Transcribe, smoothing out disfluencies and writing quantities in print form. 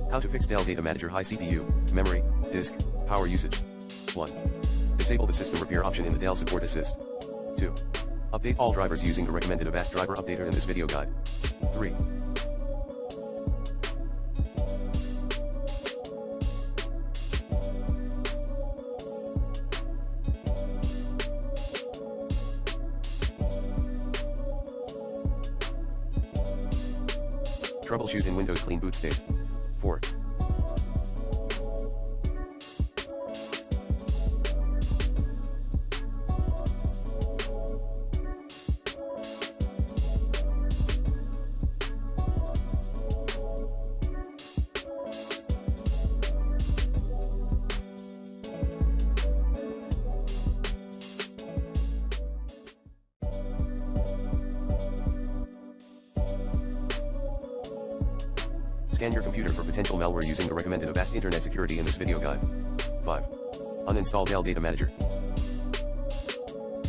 How to fix Dell Data Manager high CPU, memory, disk, power usage. 1. Disable the system repair option in the Dell Support Assist. 2. Update all drivers using the recommended Avast driver updater in this video guide. 3. Troubleshoot in Windows Clean Boot State. 4. Scan your computer for potential malware using the recommended Avast Internet Security in this video guide. 5. Uninstall Dell Data Manager.